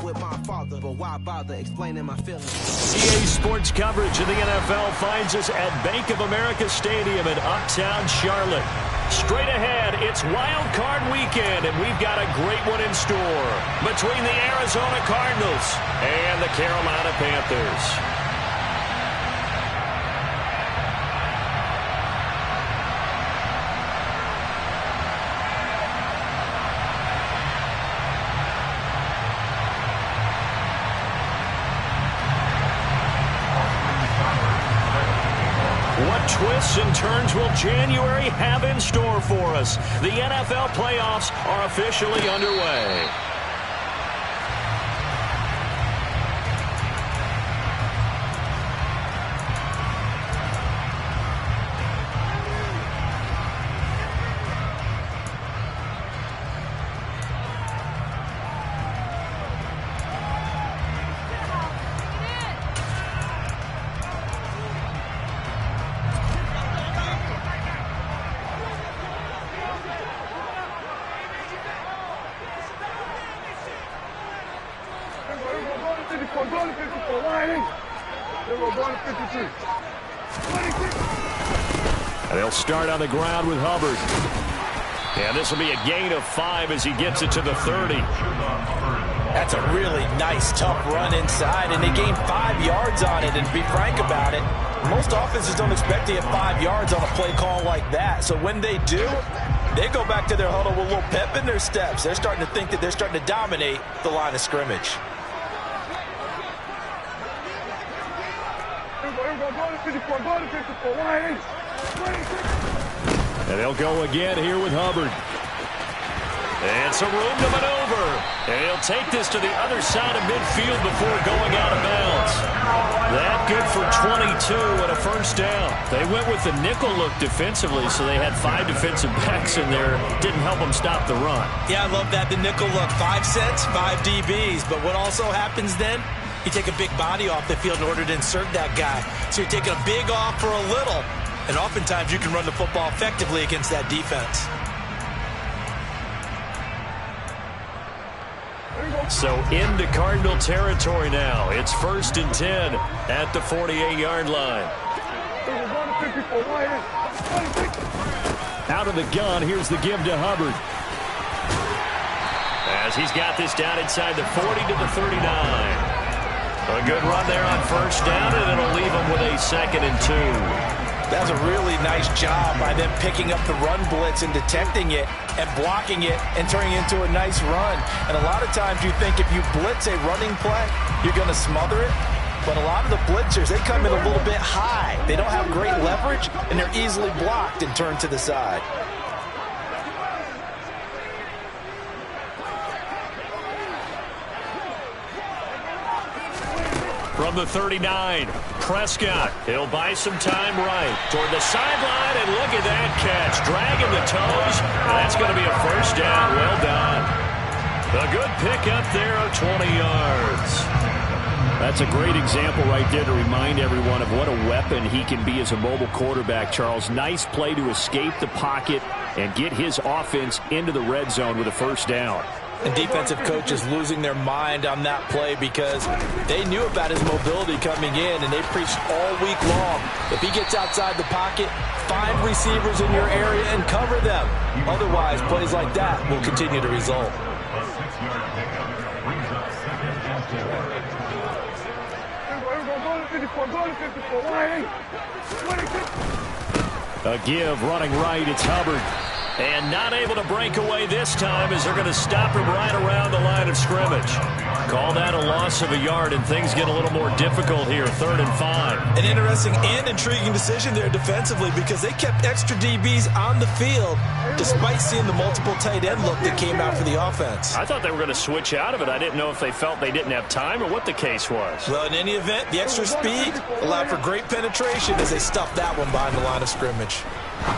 With my father, but why bother explaining my feelings? EA Sports coverage of the NFL finds us at Bank of America Stadium in Uptown Charlotte. Straight ahead, it's Wild Card weekend, and we've got a great one in store between the Arizona Cardinals and the Carolina Panthers. Twists and turns will January have in store for us? The NFL playoffs are officially underway. And they'll start on the ground with Hubbard. And this will be a gain of 5 as he gets it to the 30. That's a really nice, tough run inside, and they gained 5 yards on it. And to be frank about it, most offenses don't expect to get 5 yards on a play call like that. So when they do, they go back to their huddle with a little pep in their steps. They're starting to think that they're starting to dominate the line of scrimmage. And they'll go again here with Hubbard. And some room to maneuver. And he'll take this to the other side of midfield before going out of bounds. That good for 22 and a first down. They went with the nickel look defensively, so they had 5 defensive backs in there. Didn't help them stop the run. Yeah, I love that. The nickel look. 5 sets, 5 DBs. But what also happens then? You take a big body off the field in order to insert that guy. So you're taking a big off for a little. And oftentimes you can run the football effectively against that defense. So into Cardinal territory now. It's 1st and 10 at the 48-yard line. Out of the gun, here's the give to Hubbard. As he's got this down inside the 40 to the 39. A good run there on first down, and it'll leave him with a 2nd and 2. That's a really nice job by them picking up the run blitz and detecting it and blocking it and turning it into a nice run. And a lot of times you think if you blitz a running play, you're going to smother it. But a lot of the blitzers, they come in a little bit high. They don't have great leverage, and they're easily blocked and turned to the side. From the 39, Prescott. He'll buy some time right toward the sideline, and look at that catch. Dragging the toes. That's going to be a first down. Well done. A good pickup there of 20 yards. That's a great example right there to remind everyone of what a weapon he can be as a mobile quarterback, Charles. Nice play to escape the pocket and get his offense into the red zone with a first down. And defensive coaches losing their mind on that play because they knew about his mobility coming in, and they preached all week long. If he gets outside the pocket, find receivers in your area and cover them. Otherwise, plays like that will continue to result. A give running right. It's Hubbard. And not able to break away this time as they're going to stop him right around the line of scrimmage. Call that a loss of a yard, and things get a little more difficult here, 3rd and 5. An interesting and intriguing decision there defensively because they kept extra DBs on the field despite seeing the multiple tight end look that came out for the offense. I thought they were going to switch out of it. I didn't know if they felt they didn't have time or what the case was. Well, in any event, the extra speed allowed for great penetration as they stuffed that one behind the line of scrimmage.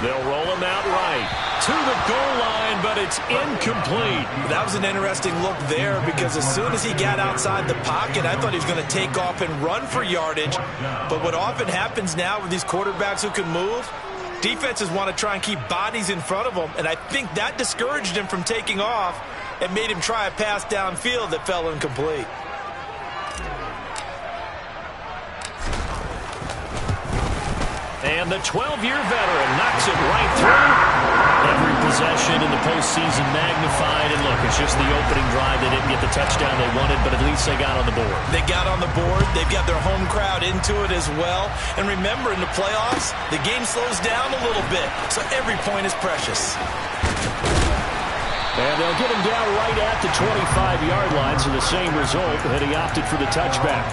They'll roll him out right to the goal line, but it's incomplete. That was an interesting look there because as soon as he got outside the pocket, I thought he was going to take off and run for yardage. But what often happens now with these quarterbacks who can move, defenses want to try and keep bodies in front of them, and I think that discouraged him from taking off. and made him try a pass downfield that fell incomplete. And the 12-year veteran knocks it right through. Every possession in the postseason magnified. And look, it's just the opening drive. They didn't get the touchdown they wanted, but at least they got on the board. They got on the board. They've got their home crowd into it as well. And remember, in the playoffs, the game slows down a little bit. So every point is precious. And they'll get him down right at the 25-yard line. So the same result, and he opted for the touchback.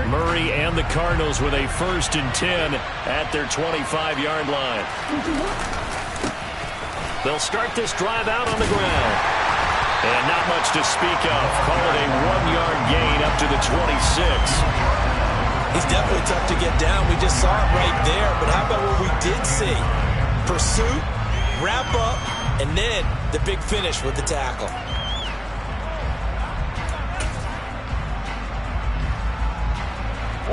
Murray and the Cardinals with a 1st and 10 at their 25-yard line. They'll start this drive out on the ground. And not much to speak of. Call it a 1-yard gain up to the 26. He's definitely tough to get down. We just saw it right there. But how about what we did see? Pursuit, wrap up, and then the big finish with the tackle.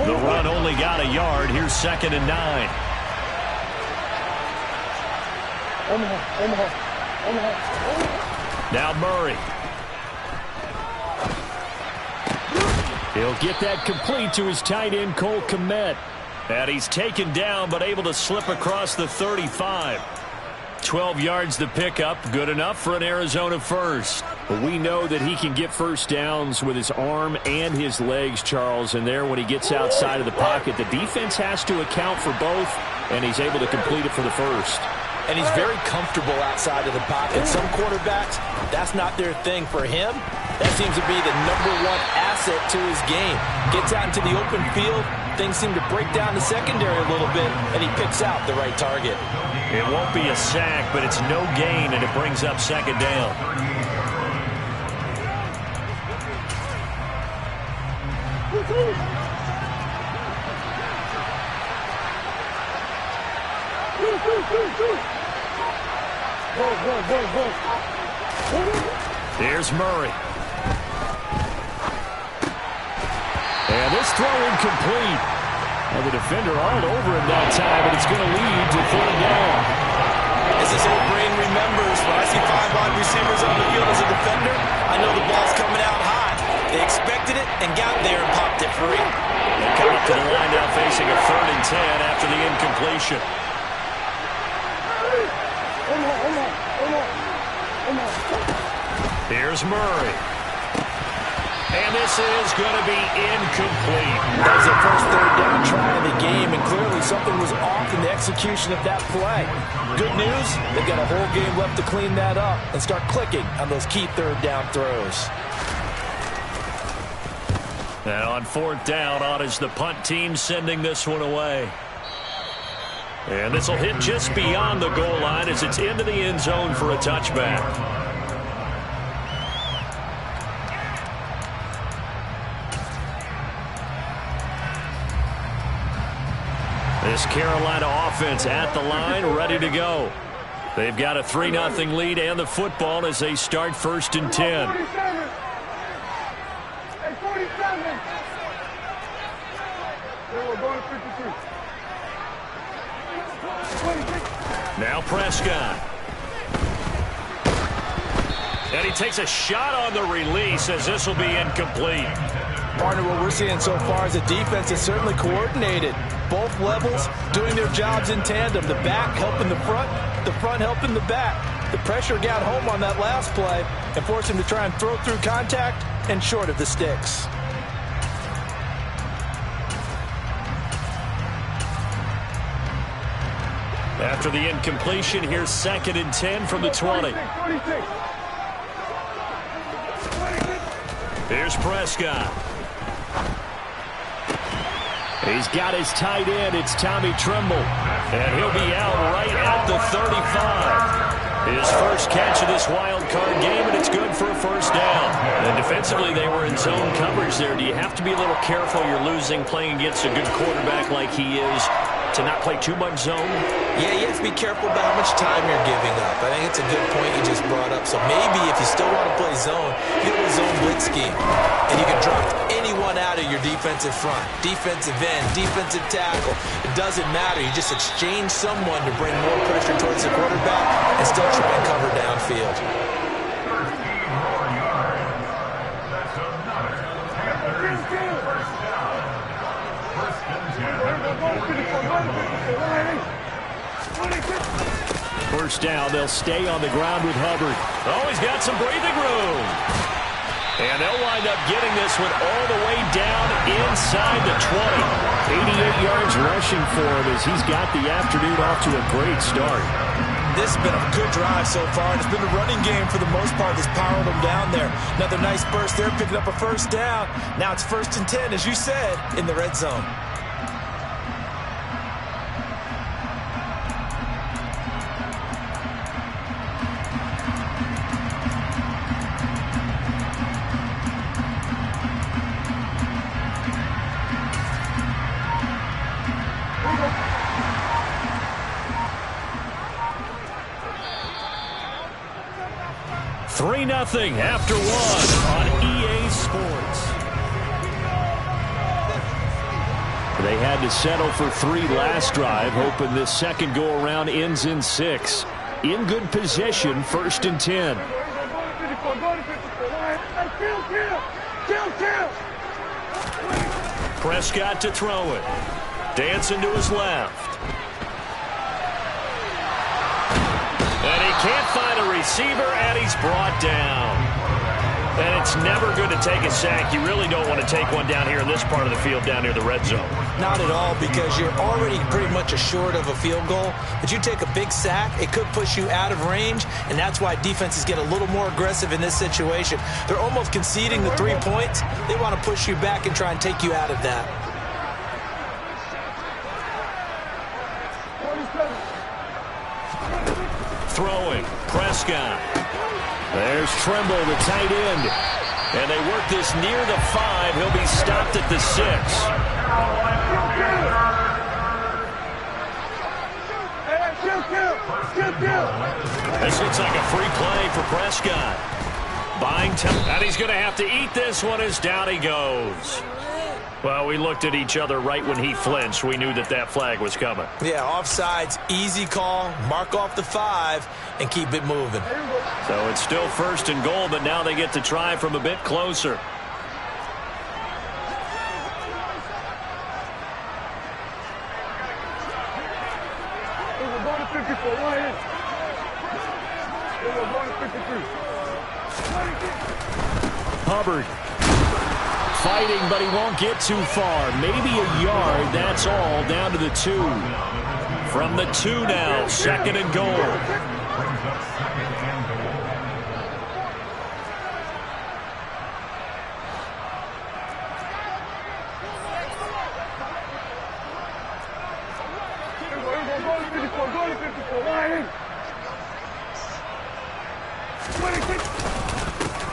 The run only got a yard. Here's 2nd and 9. Now Murray. He'll get that complete to his tight end, Cole Kmet. And he's taken down, but able to slip across the 35. 12 yards the pickup. Good enough for an Arizona first. But we know that he can get first downs with his arm and his legs, Charles. And there, when he gets outside of the pocket, the defense has to account for both, and he's able to complete it for the first. And he's very comfortable outside of the pocket. Some quarterbacks, that's not their thing. For him, that seems to be the #1 asset to his game. Gets out into the open field, things seem to break down the secondary a little bit, and he picks out the right target. It won't be a sack, but it's no gain, and it brings up 2nd down. Here's Murray. And this throw incomplete. And the defender all over him that time, but it's going to lead to 3rd down. As his old brain remembers, when I see 5 wide receivers on the field as a defender, I know the ball's coming out high. They expected it and got there and popped it free. They come up to the line now facing a 3rd and 10 after the incompletion. Here's Murray. And this is going to be incomplete. That was the first 3rd down try of the game, and clearly something was off in the execution of that play. Good news, they've got a whole game left to clean that up and start clicking on those key 3rd down throws. And on 4th down, on is the punt team sending this one away. And this will hit just beyond the goal line as it's into the end zone for a touchback. This Carolina offense at the line, ready to go. They've got a 3-0 lead and the football as they start 1st and 10. Now Prescott. And he takes a shot on the release as this will be incomplete. Partner, what we're seeing so far is a defense that's certainly coordinated. Both levels doing their jobs in tandem. The back helping the front helping the back. The pressure got home on that last play and forced him to try and throw through contact and short of the sticks. After the incompletion, here's 2nd and 10 from the 20. Here's Prescott. He's got his tight end. It's Tommy Tremble. And he'll be out right at the 35. His first catch of this wild card game, and it's good for a 1st down. And defensively, they were in zone coverage there. Do you have to be a little careful? You're losing playing against a good quarterback like he is to not play too much zone? Yeah, you have to be careful about how much time you're giving up. I think it's a good point you just brought up. So maybe if you still want to play zone, get a zone blitz scheme. and you can drop anyone out of your defensive front. Defensive end, defensive tackle. It doesn't matter. You just exchange someone to bring more pressure towards the quarterback and still try and cover downfield. First down, they'll stay on the ground with Hubbard. Oh, he's got some breathing room. And they'll wind up getting this one all the way down inside the 20. 88 yards rushing for him as he's got the afternoon off to a great start. This has been a good drive so far, and it's been a running game for the most part that's powered them down there. Another nice burst there, picking up a first down. Now it's 1st and 10, as you said, in the red zone. Nothing after one on EA Sports. They had to settle for 3 last drive, hoping this second go-around ends in 6. In good position, 1st and 10. Prescott to throw it. Dancing to his left. And he can't find a receiver, and he's brought down. And it's never good to take a sack. You really don't want to take one down here in this part of the field down near the red zone. Not at all, because you're already pretty much assured of a field goal. But you take a big sack, it could push you out of range, and that's why defenses get a little more aggressive in this situation. They're almost conceding the 3 points. They want to push you back and try and take you out of that. Throwing, Prescott. There's Trimble, the tight end. And they work this near the 5. He'll be stopped at the 6. This looks like a free play for Prescott. Buying time, and he's going to have to eat this one as down he goes. Well, we looked at each other right when he flinched. We knew that that flag was coming. Yeah, offsides, easy call, mark off the 5, and keep it moving. So it's still 1st and goal, but now they get to try from a bit closer. Hubbard. Fighting, but he won't get too far. Maybe a yard, that's all, down to the 2. From the 2 now, 2nd and goal.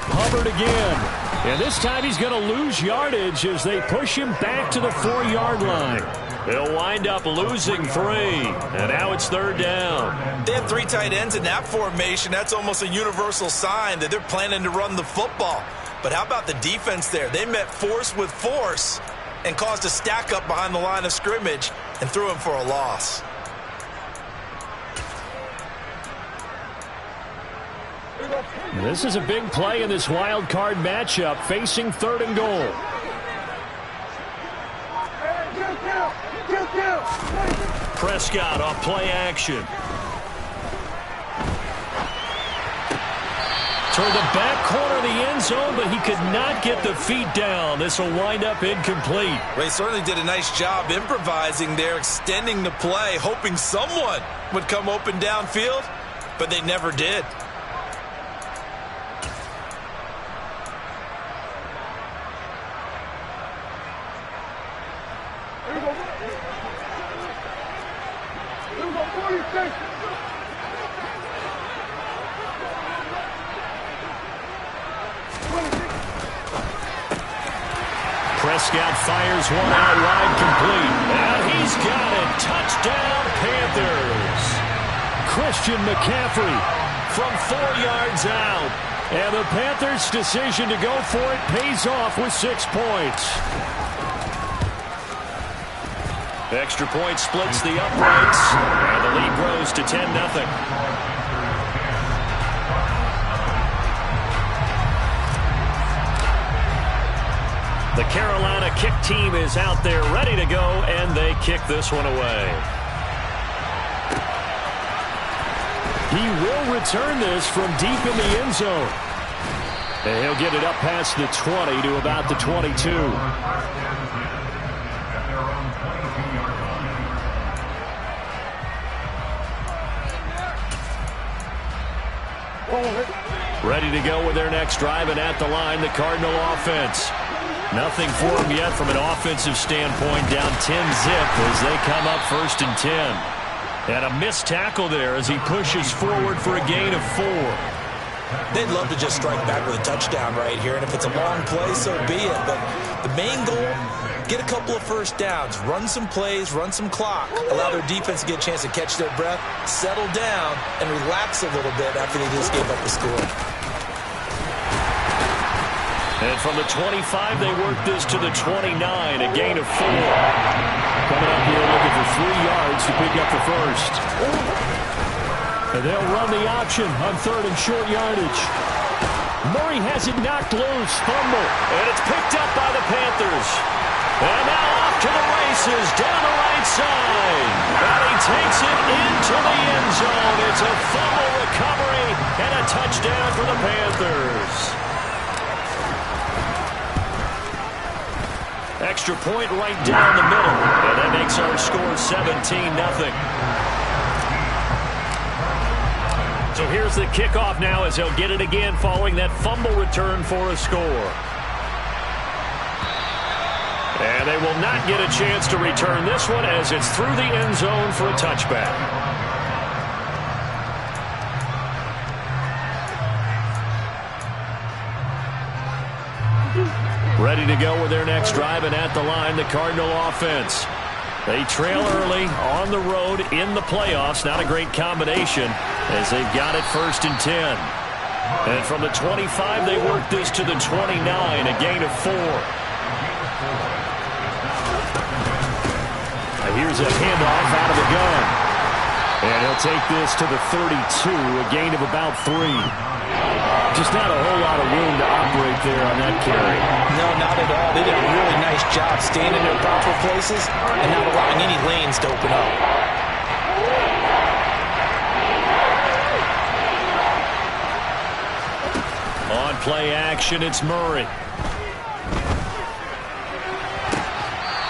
Hubbard again. And this time he's going to lose yardage as they push him back to the 4-yard line. They'll wind up losing 3. And now it's 3rd down. They have 3 tight ends in that formation. That's almost a universal sign that they're planning to run the football. But how about the defense there? They met force with force and caused a stack up behind the line of scrimmage and threw him for a loss. This is a big play in this wild card matchup, facing 3rd and goal. Prescott off play action. Toward the back corner of the end zone, but he could not get the feet down. This will wind up incomplete. Well, he certainly did a nice job improvising there, extending the play, hoping someone would come open downfield, but they never did. Prescott fires one out wide, complete. And he's got it. Touchdown, Panthers. Christian McCaffrey from 4 yards out And the Panthers' decision to go for it pays off with 6 points. Extra point splits the uprights, and the lead grows to 10-0. The Carolina kick team is out there ready to go, and they kick this one away. He will return this from deep in the end zone. And he'll get it up past the 20 to about the 22. Ready to go with their next drive, and at the line, the Cardinal offense. Nothing for them yet from an offensive standpoint, down 10-zip as they come up 1st and 10. And a missed tackle there as he pushes forward for a gain of 4. They'd love to just strike back with a touchdown right here, and if it's a long play, so be it. But the main goal, get a couple of first downs, run some plays, run some clock, allow their defense to get a chance to catch their breath, settle down, and relax a little bit after they just gave up the score. And from the 25, they work this to the 29, a gain of 4. Coming up here looking for 3 yards to pick up the first. And they'll run the option on 3rd and short yardage. Murray has it knocked loose, fumble, and it's picked up by the Panthers. And now off to the races, down the right side. And he takes it into the end zone. It's a fumble recovery and a touchdown for the Panthers. Extra point right down the middle. And that makes our score 17-0. So here's the kickoff now as he'll get it again following that fumble return for a score. And they will not get a chance to return this one as it's through the end zone for a touchback. Ready to go with their next drive, and at the line, the Cardinal offense. They trail early on the road in the playoffs. Not a great combination as they've got it 1st and 10. And from the 25, they work this to the 29, a gain of 4. Here's a handoff out of the gun. And he'll take this to the 32, a gain of about 3. Just not a whole lot of room to operate there on that carry. No, not at all. They did a really nice job staying in their proper places and not allowing any lanes to open up. On play action, it's Murray.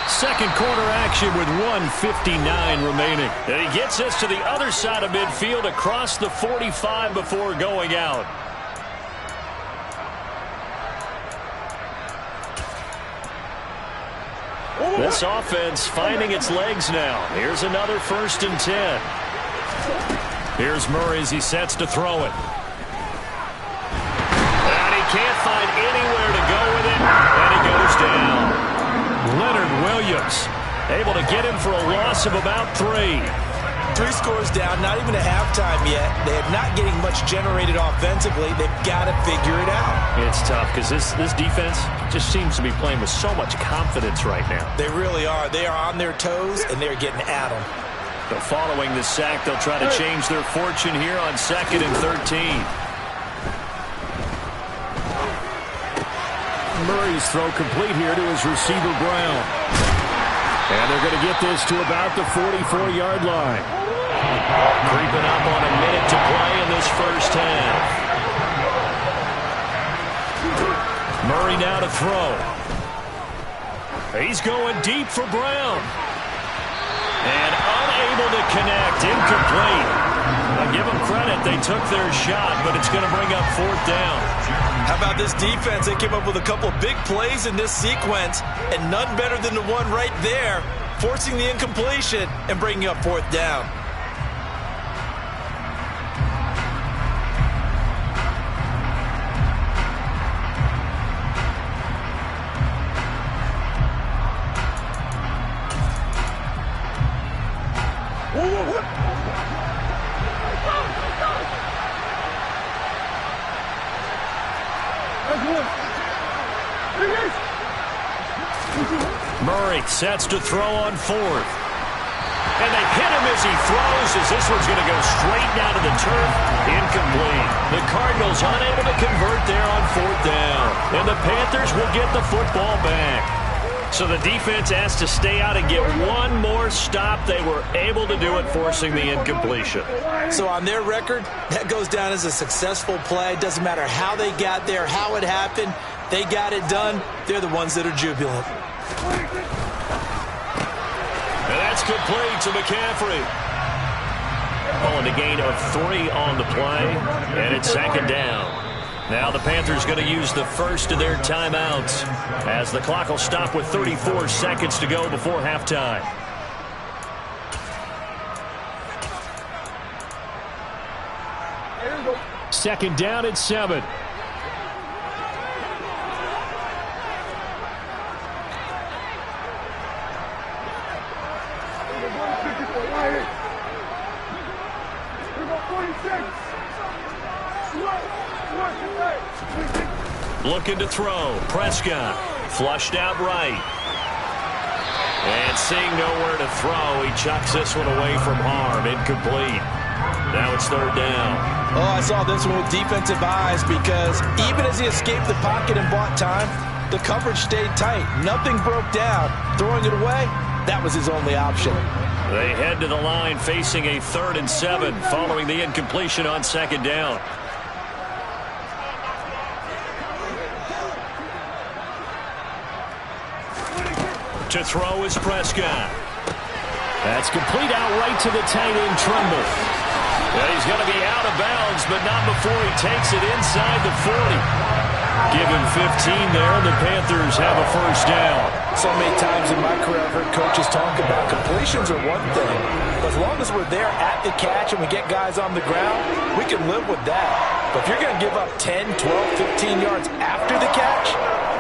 Second quarter action with 1:59 remaining. And he gets us to the other side of midfield across the 45 before going out. This offense finding its legs now. Here's another 1st and 10. Here's Murray as he sets to throw it. And he can't find anywhere to go with it. And he goes down. Leonard Williams able to get him for a loss of about 3. 3 scores down, not even a halftime yet. They are not getting much generated offensively. They've got to figure it out. It's tough because this defense just seems to be playing with so much confidence right now. They really are. They are on their toes, and they're getting at them. So following the sack, they'll try to change their fortune here on 2nd and 13. Murray's throw complete here to his receiver, Brown. And they're going to get this to about the 44-yard line. Creeping up on a minute to play in this first half. Murray now to throw. He's going deep for Brown. And unable to connect. Incomplete. I give them credit. They took their shot, but it's going to bring up 4th down. How about this defense? They came up with a couple of big plays in this sequence, and none better than the one right there, forcing the incompletion and bringing up 4th down. Murray sets to throw on fourth. And they hit him as he throws, as this one's going to go straight down to the turf. Incomplete. The Cardinals unable to convert there on fourth down. And the Panthers will get the football back. So the defense has to stay out and get one more stop. They were able to do it, forcing the incompletion. So on their record, that goes down as a successful play. It doesn't matter how they got there, how it happened. They got it done. They're the ones that are jubilant. And that's complete to McCaffrey. Calling a gain of 3 on the play, and it's second down. Now the Panthers going to use the first of their timeouts as the clock will stop with 34 seconds to go before halftime. Second down at 7. Looking to throw. Prescott flushed out right. And seeing nowhere to throw, he chucks this one away from harm. Incomplete. Now it's third down. Oh, I saw this one with defensive eyes because even as he escaped the pocket and bought time, the coverage stayed tight. Nothing broke down. Throwing it away, that was his only option. They head to the line facing a 3rd and 7 following the incompletion on second down. To throw is Prescott. That's complete out right to the tight end, Trumbull. Yeah, he's going to be out of bounds, but not before he takes it inside the 40. Give him 15 there, and the Panthers have a first down. So many times in my career I've heard coaches talk about completions are one thing, but as long as we're there at the catch and we get guys on the ground, we can live with that. But if you're going to give up 10, 12, 15 yards after the catch,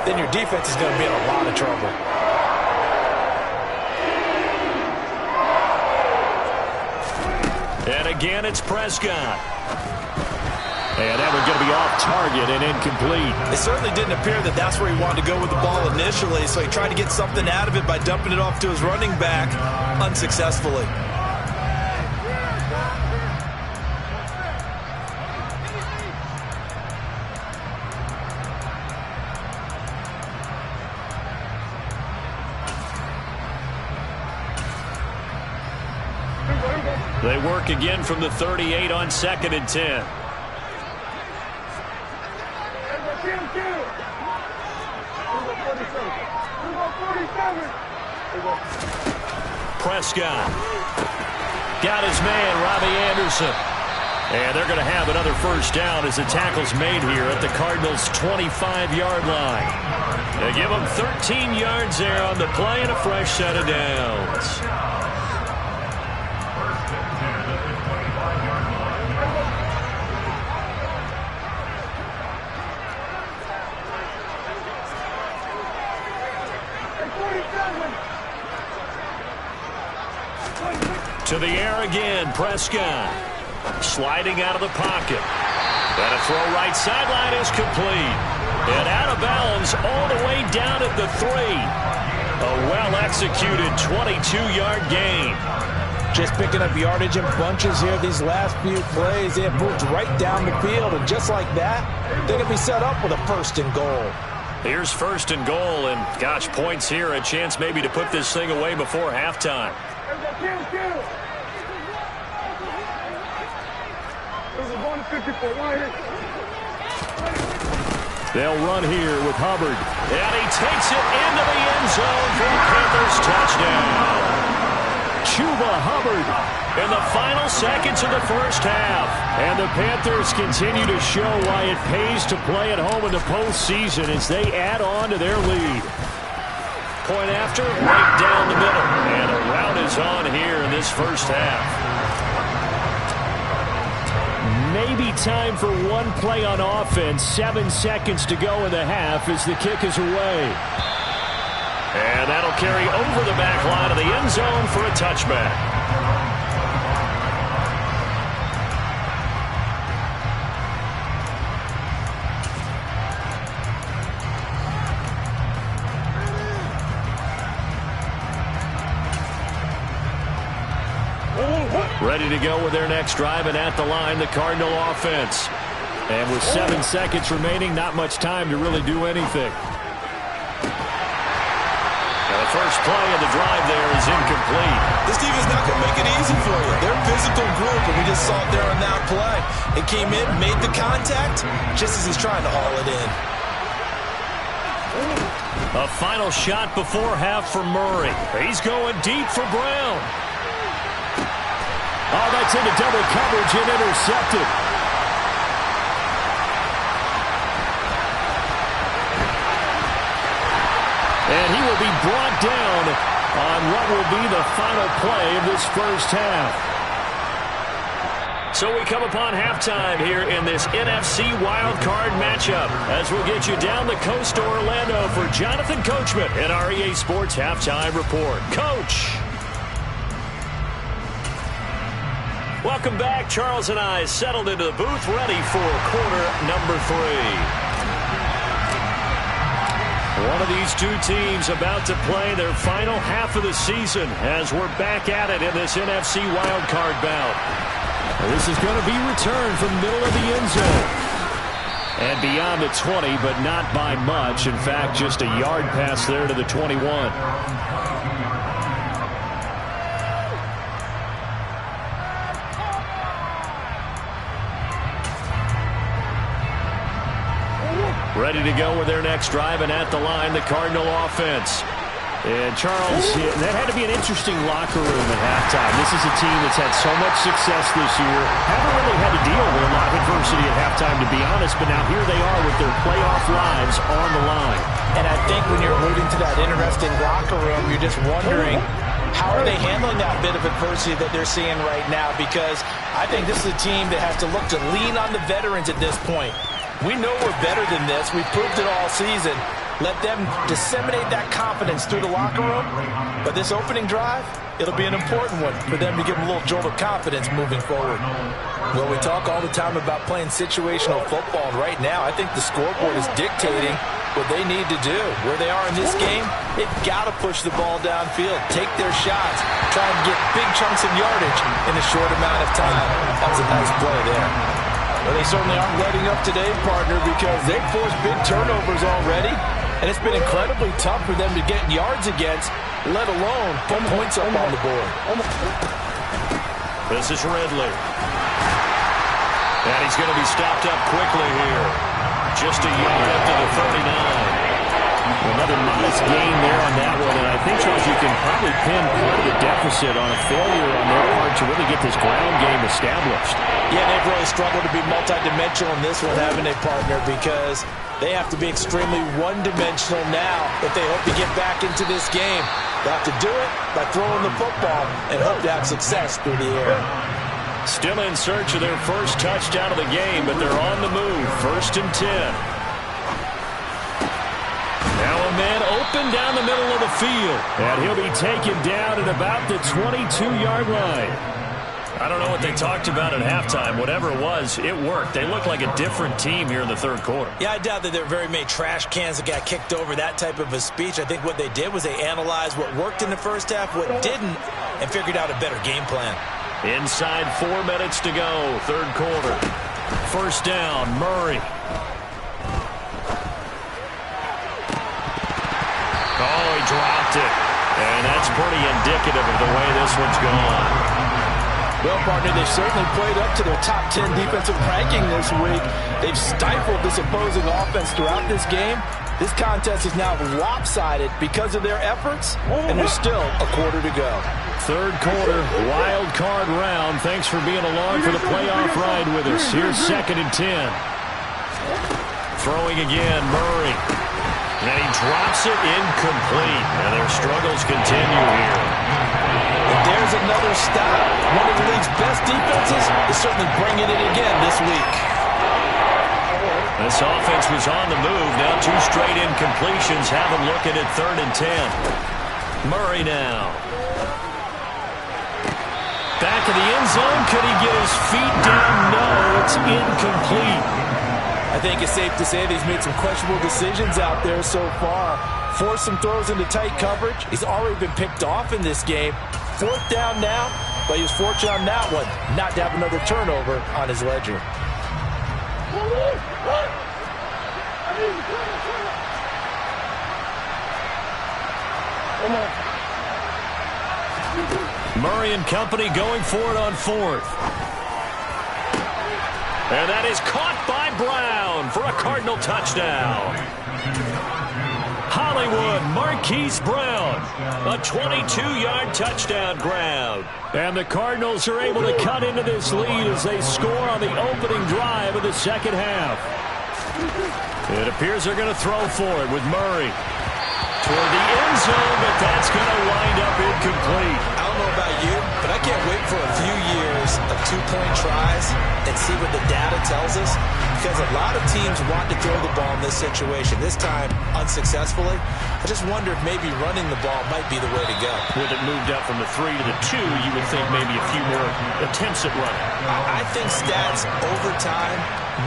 then your defense is going to be in a lot of trouble. And again, it's Prescott. And that one's going to be off target and incomplete. It certainly didn't appear that that's where he wanted to go with the ball initially, so he tried to get something out of it by dumping it off to his running back unsuccessfully. They work again from the 38 on 2nd and 10. Prescott got his man, Robbie Anderson. And they're going to have another first down as the tackle's made here at the Cardinals' 25-yard line. They give them 13 yards there on the play and a fresh set of downs. To the air again, Prescott. Sliding out of the pocket. And a throw right sideline is complete. And out of bounds all the way down at the 3. A well-executed 22-yard gain. Just picking up yardage in bunches here these last few plays. They have moved right down the field, and just like that, they're going to be set up with a 1st and goal. Here's 1st and goal, and gosh, points here. A chance maybe to put this thing away before halftime. They'll run here with Hubbard. And he takes it into the end zone for the Panthers touchdown. Chuba Hubbard in the final seconds of the first half. And the Panthers continue to show why it pays to play at home in the postseason as they add on to their lead. Point after, right down the middle. And a rout is on here in this first half. Maybe time for one play on offense. 7 seconds to go in the half as the kick is away. And that'll carry over the back line of the end zone for a touchback. Ready to go with their next drive, and at the line, the Cardinal offense. And with 7 seconds remaining, not much time to really do anything. Now the first play of the drive there is incomplete. This team is not going to make it easy for you. They're a physical group, and we just saw it there on that play. It came in, made the contact, just as he's trying to haul it in. A final shot before half for Murray. He's going deep for Brown. Oh, that's into double coverage and intercepted. And he will be brought down on what will be the final play of this first half. So we come upon halftime here in this NFC wildcard matchup as we'll get you down the coast to Orlando for Jonathan Coachman in our EA Sports Halftime Report. Coach! Welcome back. Charles and I settled into the booth, ready for quarter number 3. One of these two teams about to play their final half of the season as we're back at it in this NFC wildcard bout. This is going to be returned from the middle of the end zone. And beyond the 20, but not by much. In fact, just a yard pass there to the 21. Ready to go with their next drive, and at the line, the Cardinal offense. And Charles, that had to be an interesting locker room at halftime. This is a team that's had so much success this year. Haven't really had to deal with a lot of adversity at halftime, to be honest, but now here they are with their playoff lives on the line. And I think when you're alluding to that interesting locker room, you're just wondering, how are they handling that bit of adversity that they're seeing right now? Because I think this is a team that has to look to lean on the veterans at this point. We know we're better than this. We've proved it all season. Let them disseminate that confidence through the locker room. But this opening drive, it'll be an important one for them to give them a little jolt of confidence moving forward. Well, we talk all the time about playing situational football. And right now, I think the scoreboard is dictating what they need to do. Where they are in this game, they've got to push the ball downfield, take their shots, try and get big chunks of yardage in a short amount of time. That was a nice play there. Well, they certainly aren't letting up today, partner, because they've forced big turnovers already. And it's been incredibly tough for them to get yards against, let alone put points up on the board. This is Ridley. And he's going to be stopped up quickly here. Just a yard up to the 39. Another modest gain there on that one. And I think, Charles, you can probably pin part of the deficit on a failure on their part to really get this ground game established. Yeah, they've really struggled to be multidimensional in this one, haven't they, partner? Because they have to be extremely one-dimensional now if they hope to get back into this game. They have to do it by throwing the football and hope to have success through the air. Still in search of their first touchdown of the game, but they're on the move. 1st and 10. Now a man open down the middle of the field. And he'll be taken down at about the 22-yard line. I don't know what they talked about at halftime. Whatever it was, it worked. They look like a different team here in the third quarter. Yeah, I doubt that there were very many trash cans that got kicked over, that type of a speech. I think what they did was they analyzed what worked in the first half, what didn't, and figured out a better game plan. Inside 4 minutes to go, third quarter. 1st down, Murray. Oh, he dropped it. And that's pretty indicative of the way this one's gone. Well, partner, they've certainly played up to their top 10 defensive ranking this week. They've stifled this opposing offense throughout this game. This contest is now lopsided because of their efforts, and there's still a quarter to go. Third quarter, wild card round. Thanks for being along for the playoff ride with us. Here's 2nd and 10. Throwing again, Murray. And he drops it incomplete. And their struggles continue here. And there's another stop. One of the league's best defenses is certainly bringing it again this week. This offense was on the move. Now 2 straight incompletions have them looking at 3rd and 10. Murray now. Back in the end zone. Could he get his feet down? No, it's incomplete. I think it's safe to say that he's made some questionable decisions out there so far. Forced some throws into tight coverage. He's already been picked off in this game. 4th down now. but he was fortunate on that one not to have another turnover on his ledger. Murray and company going for it on fourth. And that is caught by Brown for a Cardinal touchdown. Hollywood Marquise Brown, a 22-yard touchdown grab. And the Cardinals are able to cut into this lead as they score on the opening drive of the second half. It appears they're going to throw for it with Murray toward the end zone, but that's going to wind up incomplete. I don't know about you, but I can't wait for a few years of two-point tries and see what the data tells us, because a lot of teams want to throw the ball in this situation, this time unsuccessfully. I just wonder if maybe running the ball might be the way to go. With it moved up from the 3 to the 2, you would think maybe a few more attempts at running. I think stats over time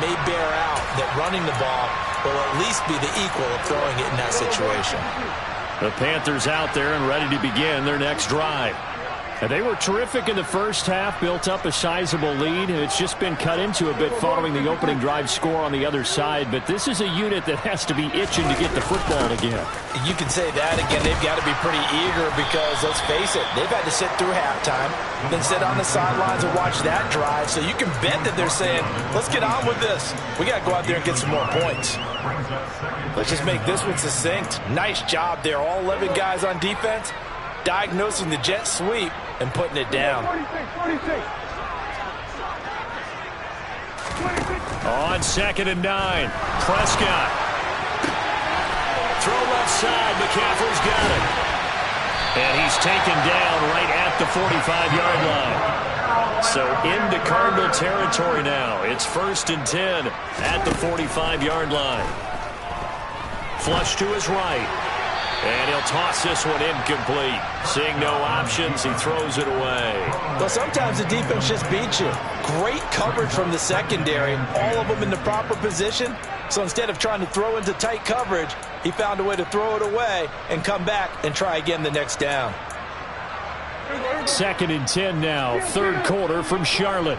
may bear out that running the ball will at least be the equal of throwing it in that situation. The Panthers out there and ready to begin their next drive. And they were terrific in the first half, built up a sizable lead, and it's just been cut into a bit following the opening drive score on the other side. But this is a unit that has to be itching to get the football again. You can say that again. They've got to be pretty eager because, let's face it, they've had to sit through halftime, then sit on the sidelines and watch that drive. So you can bet that they're saying, let's get on with this. We got to go out there and get some more points. Let's just make this one succinct. Nice job there. All 11 guys on defense diagnosing the jet sweep and putting it down. On 2nd and 9, Prescott. Throw left side, McCaffrey's got it. And he's taken down right at the 45-yard line. So into Cardinal territory now. It's 1st and 10 at the 45-yard line. Flush to his right. And he'll toss this one incomplete. Seeing no options, he throws it away. Well, sometimes the defense just beats you. Great coverage from the secondary, all of them in the proper position. So instead of trying to throw into tight coverage, he found a way to throw it away and come back and try again the next down. 2nd and 10 now, 3rd quarter from Charlotte.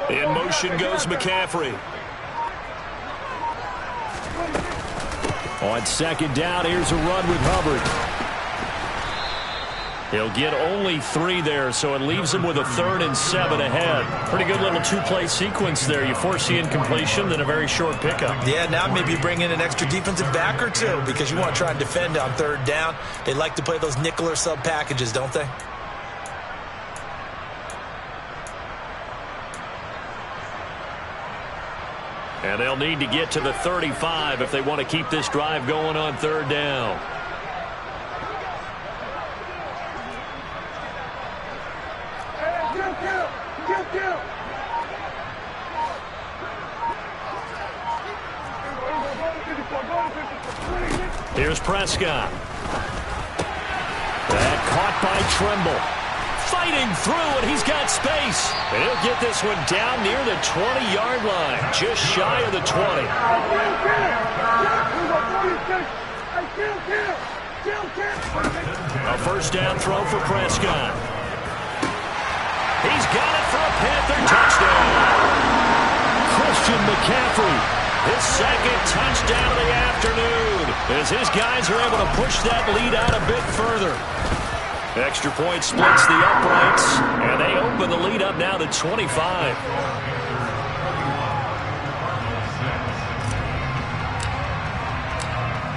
In motion goes McCaffrey. On 2nd down, here's a run with Hubbard. He'll get only 3 there, so it leaves him with a 3rd and 7 ahead. Pretty good little two-play sequence there. You force the incompletion, then a very short pickup. Yeah, now maybe bring in an extra defensive back or two because you want to try and defend on 3rd down. They like to play those nickel or sub packages, don't they? And they'll need to get to the 35 if they want to keep this drive going on 3rd down. Here's Prescott. That caught by Trimble. Fighting through, and he's got space. And he'll get this one down near the 20-yard line, just shy of the 20. A 1st down throw for Prescott. He's got it for a Panther touchdown. Christian McCaffrey, his 2nd touchdown of the afternoon, as his guys are able to push that lead out a bit further. Extra point splits the uprights, and they open the lead up now to 25.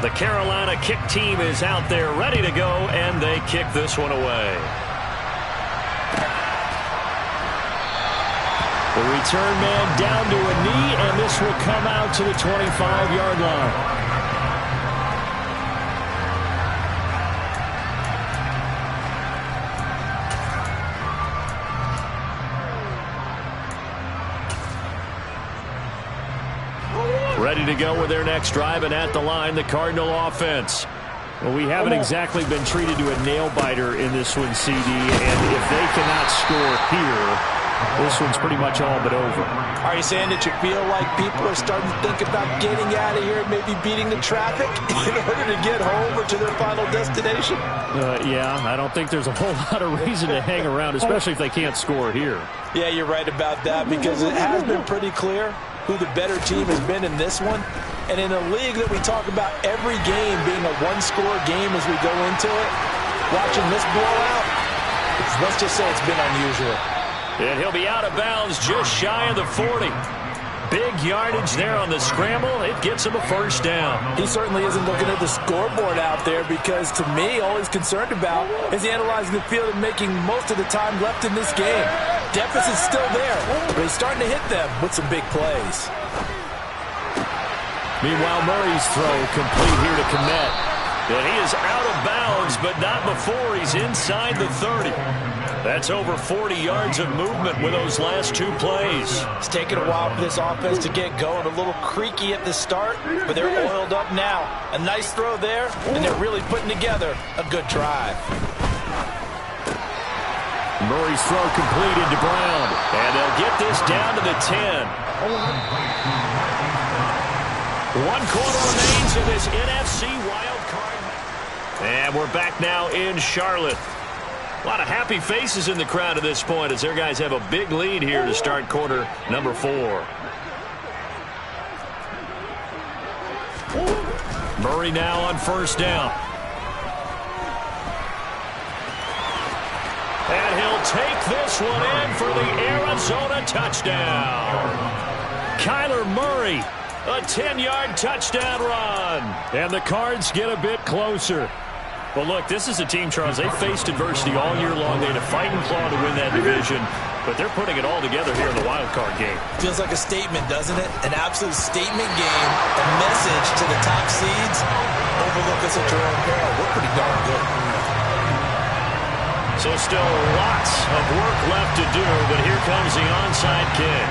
The Carolina kick team is out there ready to go, and they kick this one away. The return man down to a knee, and this will come out to the 25-yard line. Ready to go with their next drive, and at the line, the Cardinal offense. Well, we haven't exactly been treated to a nail-biter in this one, CD, and if they cannot score here, this one's pretty much all but over. Are you saying that you feel like people are starting to think about getting out of here and maybe beating the traffic in order to get home or to their final destination? Yeah, I don't think there's a whole lot of reason to hang around, especially if they can't score here. Yeah, you're right about that, because it has been pretty clear who the better team has been in this one. And in a league that we talk about every game being a one-score game as we go into it, watching this blowout, let's just say it's been unusual. And he'll be out of bounds just shy of the 40. Big yardage there on the scramble. It gets him a first down. He certainly isn't looking at the scoreboard out there, because to me, all he's concerned about is analyzing the field and making most of the time left in this game. Deficit's still there, but he's starting to hit them with some big plays. Meanwhile, Murray's throw complete here to Kmet. And he is out of bounds, but not before he's inside the 30. That's over 40 yards of movement with those last two plays. It's taken a while for this offense to get going. A little creaky at the start, but they're oiled up now. A nice throw there, and they're really putting together a good drive. Murray's throw completed to Brown, and they'll get this down to the 10. 1 quarter remains in this NFC wild card. And we're back now in Charlotte. A lot of happy faces in the crowd at this point as their guys have a big lead here to start quarter number 4. Murray now on first down. And he'll take this one in for the Arizona touchdown. Kyler Murray, a 10-yard touchdown run. And the Cards get a bit closer. Well, look, this is a team, Charles, they faced adversity all year long. They had to fight and claw to win that division, but they're putting it all together here in the wild card game. Feels like a statement, doesn't it? An absolute statement game, a message to the top seeds. Overlook us at your own peril. We're pretty darn good. So still lots of work left to do, but here comes the onside kick.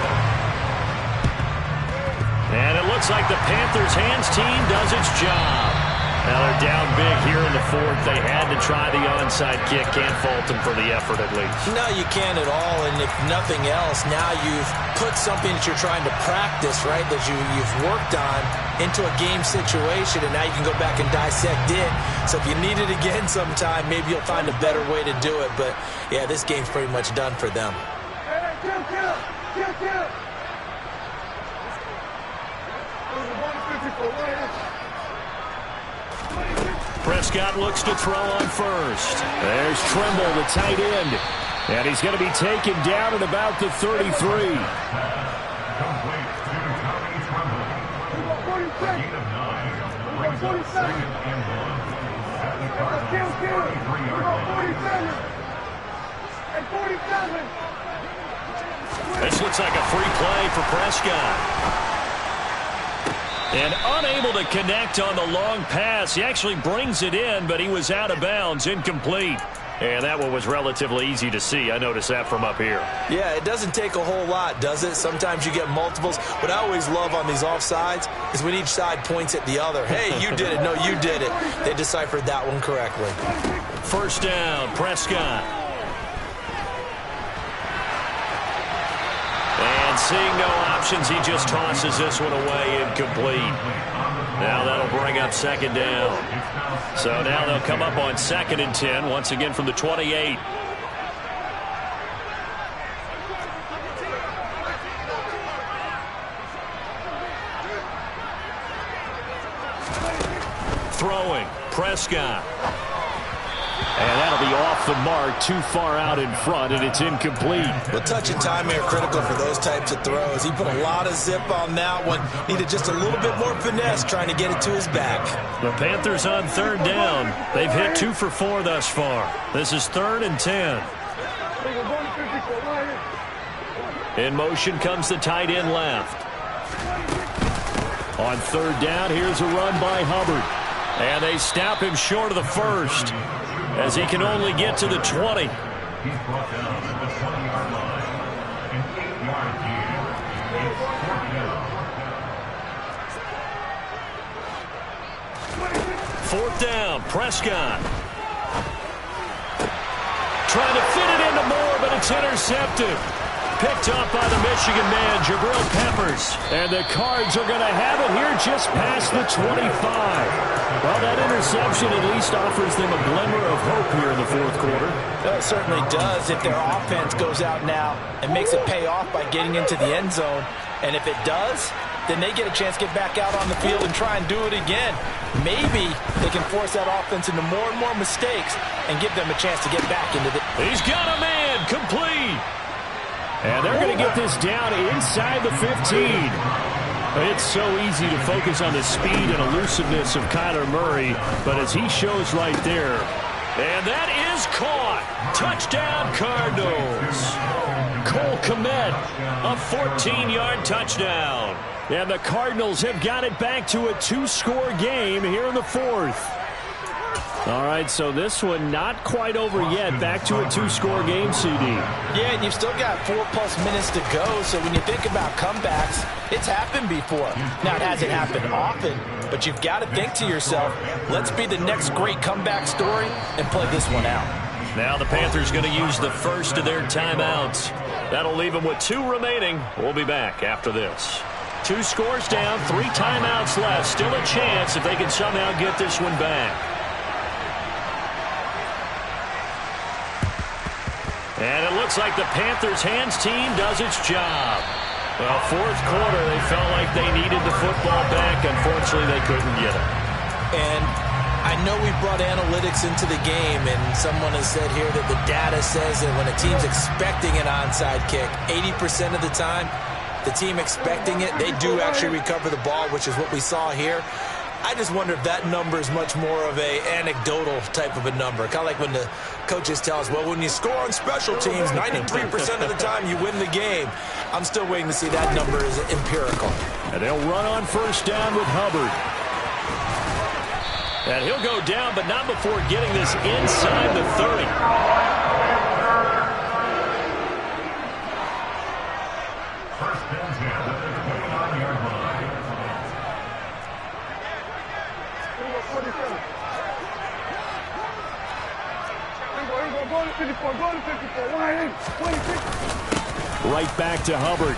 And it looks like the Panthers' hands team does its job. Now they're down big here in the 4th. They had to try the onside kick. Can't fault them for the effort at least. No, you can't at all. And if nothing else, now you've put something that you're trying to practice, right, that you've worked on into a game situation, and now you can go back and dissect it. So if you need it again sometime, maybe you'll find a better way to do it. But, yeah, this game's pretty much done for them. Prescott looks to throw on first. There's Trimble, the tight end. And he's going to be taken down at about the 33. This looks like a free play for Prescott. And unable to connect on the long pass. He actually brings it in, but he was out of bounds, incomplete. And that one was relatively easy to see. I noticed that from up here. Yeah, it doesn't take a whole lot, does it? Sometimes you get multiples. What I always love on these offsides is when each side points at the other. Hey, you did it. No, you did it. They deciphered that one correctly. First down, Prescott. And seeing no options, he just tosses this one away, incomplete. Now that'll bring up second down. So now they'll come up on 2nd and 10, once again from the 28. Throwing, Prescott. And that'll be off the mark, too far out in front, and it's incomplete. Well, touch and time are critical for those types of throws. He put a lot of zip on that one. Needed just a little bit more finesse trying to get it to his back. The Panthers on 3rd down. They've hit 2 for 4 thus far. This is 3rd and 10. In motion comes the tight end left. On 3rd down, here's a run by Hubbard. And they stop him short of the first, as he can only get to the 20. Fourth down, Prescott. Trying to fit it into Moore, but it's intercepted. picked up by the Michigan man, Jabril Peppers. And the Cards are going to have it here just past the 25. Well, that interception at least offers them a glimmer of hope here in the fourth quarter. It certainly does if their offense goes out now and makes it pay off by getting into the end zone. And if it does, then they get a chance to get back out on the field and try and do it again. Maybe they can force that offense into more and more mistakes and give them a chance to get back into the... He's got a man, complete. And they're going to get this down inside the 15. It's so easy to focus on the speed and elusiveness of Kyler Murray, but as he shows right there, and that is caught. Touchdown, Cardinals. Cole Kmet, a 14-yard touchdown. And the Cardinals have got it back to a two-score game here in the fourth. All right, so this one not quite over yet. Back to a two-score game, CD. Yeah, and you've still got 4+ minutes to go, so when you think about comebacks, it's happened before. Now, it hasn't happened often, but you've got to think to yourself, let's be the next great comeback story and play this one out. Now the Panthers going to use the first of their timeouts. That'll leave them with 2 remaining. We'll be back after this. 2 scores down, 3 timeouts left. Still a chance if they can somehow get this one back. And it looks like the Panthers' hands team does its job. Well, fourth quarter, they felt like they needed the football back. Unfortunately, they couldn't get it. And I know we brought analytics into the game, and someone has said here that the data says that when a team's expecting an onside kick, 80% of the time, the team expecting it, they do actually recover the ball, which is what we saw here. I just wonder if that number is much more of a anecdotal type of a number. Kind of like when the coaches tell us, well, when you score on special teams, 93% of the time you win the game. I'm still waiting to see that number is empirical. And they'll run on first down with Hubbard. And he'll go down, but not before getting this inside the 30. Right back to Hubbard.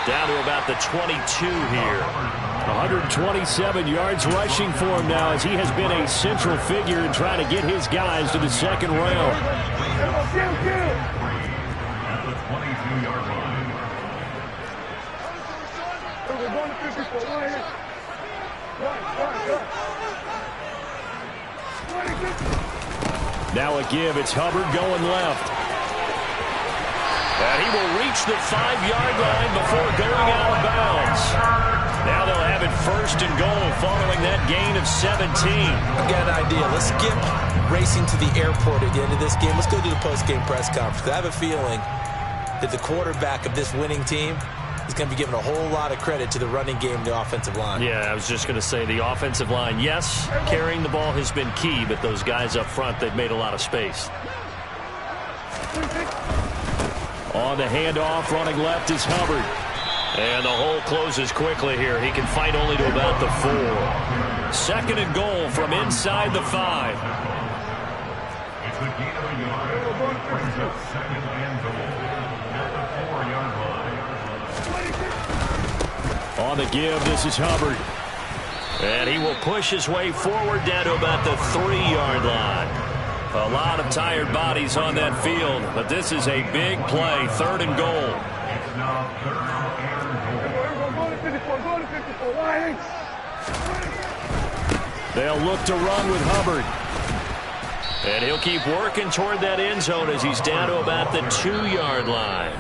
Down to about the 22 here. 127 yards rushing for him now as he has been a central figure in trying to get his guys to the second round. At the 22-yard line. We're going to 54. Now a give. It's Hubbard going left. And he will reach the 5-yard line before going out of bounds. Now they'll have it first and goal following that gain of 17. I've got an idea. Let's skip racing to the airport at the end of this game. Let's go to the post-game press conference. I have a feeling that the quarterback of this winning team is going to be given a whole lot of credit to the running game and the offensive line. Yeah, I was just going to say the offensive line, yes, carrying the ball has been key, but those guys up front, they've made a lot of space. On the handoff, running left is Hubbard. And the hole closes quickly here. He can fight only to about the 4. Second and goal from inside the 5. It's the gain of a yard. Brings up second and goal at the 4-yard line. On the give, this is Hubbard. And he will push his way forward down to about the 3-yard line. A lot of tired bodies on that field, but this is a big play, third and goal. It's now third and goal. They'll look to run with Hubbard. And he'll keep working toward that end zone as he's down to about the 2-yard line.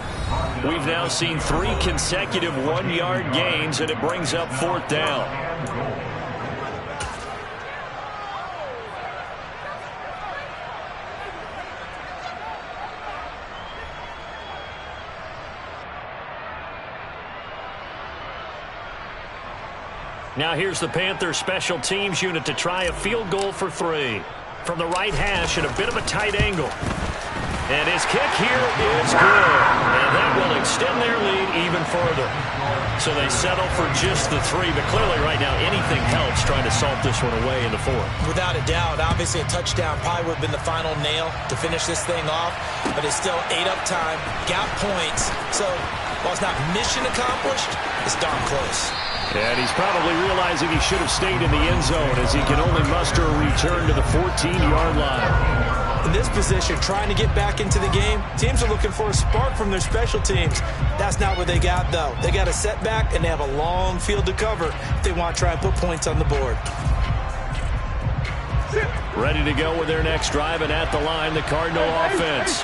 We've now seen 3 consecutive 1-yard gains, and it brings up fourth down. Now here's the Panthers special teams unit to try a field goal for 3. From the right hash at a bit of a tight angle. And his kick here is good. And that will extend their lead even further. So they settle for just the 3, but clearly right now anything helps trying to salt this one away in the 4th. Without a doubt, obviously a touchdown probably would have been the final nail to finish this thing off, but it's still ate up time, got points, so while it's not mission accomplished, it's darn close. And he's probably realizing he should have stayed in the end zone as he can only muster a return to the 14-yard line. In this position, trying to get back into the game, teams are looking for a spark from their special teams. That's not what they got, though. They got a setback, and they have a long field to cover if they want to try and put points on the board. Ready to go with their next drive, and at the line, the Cardinal offense.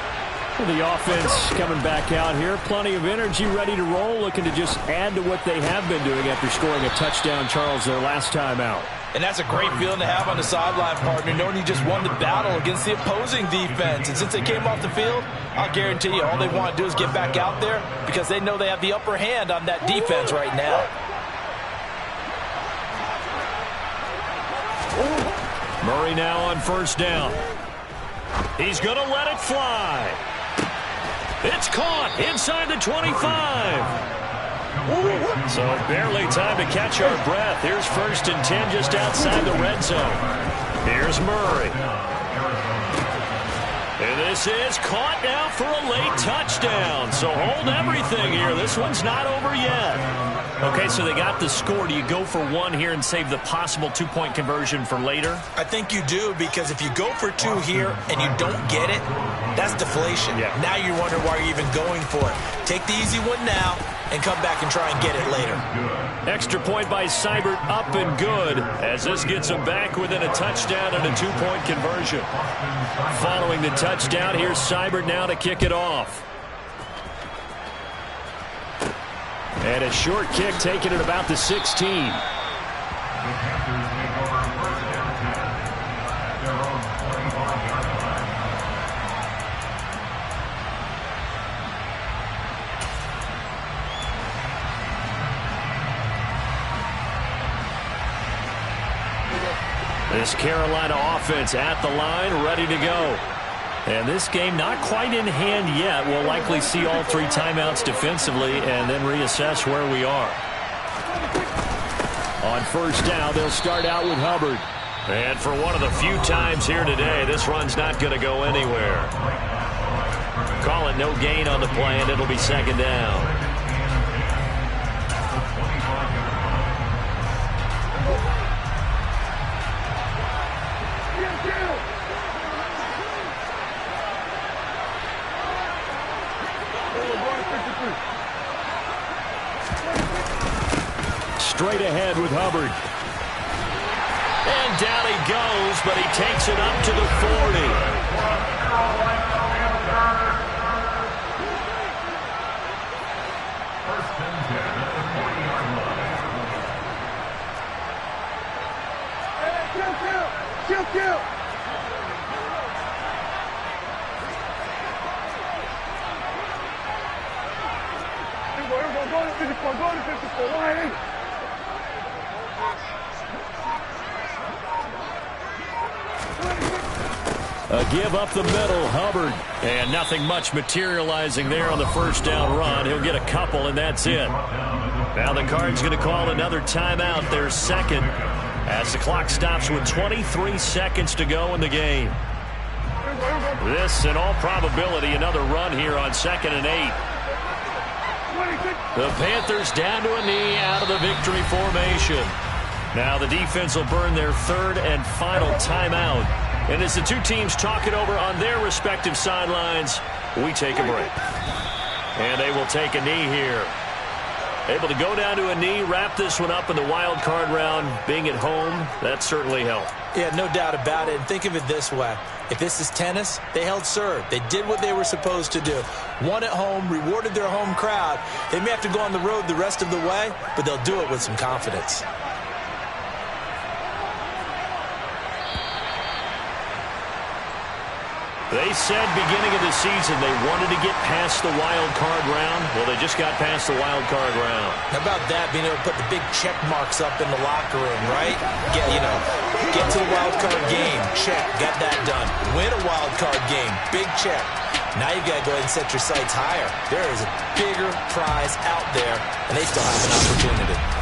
The offense coming back out here. Plenty of energy, ready to roll, looking to just add to what they have been doing after scoring a touchdown, Charles, their last time out. And that's a great feeling to have on the sideline, partner, knowing you just won the battle against the opposing defense. And since they came off the field, I'll guarantee you all they want to do is get back out there because they know they have the upper hand on that defense right now. Murray now on first down. He's going to let it fly. It's caught inside the 25. So barely time to catch our breath. Here's 1st and 10 just outside the red zone. Here's Murray. And this is caught now for a late touchdown. So hold everything here. This one's not over yet. Okay, so they got the score. Do you go for 1 here and save the possible 2-point conversion for later? I think you do, because if you go for 2 here and you don't get it, that's deflation. Yeah. Now you wonder why you're even going for it. Take the easy one now and come back and try and get it later. Extra point by Seibert, up and good, as this gets them back within a touchdown and a 2-point conversion. Following the touchdown, here's Seibert now to kick it off. And a short kick taken at about the 16. This Carolina offense at the line, ready to go. And this game not quite in hand yet. We'll likely see all 3 timeouts defensively and then reassess where we are. On first down, they'll start out with Hubbard. And for one of the few times here today, this run's not going to go anywhere. Call it no gain on the play, and it'll be 2nd down. Straight ahead with Hubbard. And down he goes, but he takes it up to the 40. A give up the middle, Hubbard. And nothing much materializing there on the first down run. He'll get a couple, and that's it. Now the Cards going to call another timeout, their 2nd, as the clock stops with 23 seconds to go in the game. This, in all probability, another run here on 2nd and 8. The Panthers down to a knee out of the victory formation. Now the defense will burn their 3rd and final timeout. And as the 2 teams talk it over on their respective sidelines, we take a break. And they will take a knee here. Able to go down to a knee, wrap this one up in the wild card round. Being at home, that certainly helped. Yeah, no doubt about it. And think of it this way. If this is tennis, they held serve. They did what they were supposed to do. Won at home, rewarded their home crowd. They may have to go on the road the rest of the way, but they'll do it with some confidence. They said beginning of the season they wanted to get past the wild card round. Well, they just got past the wild card round. How about that, being able to put the big check marks up in the locker room, right? Get to the wild card game, check, got that done. Win a wild card game, big check. Now you've got to go ahead and set your sights higher. There is a bigger prize out there, and they still have an opportunity.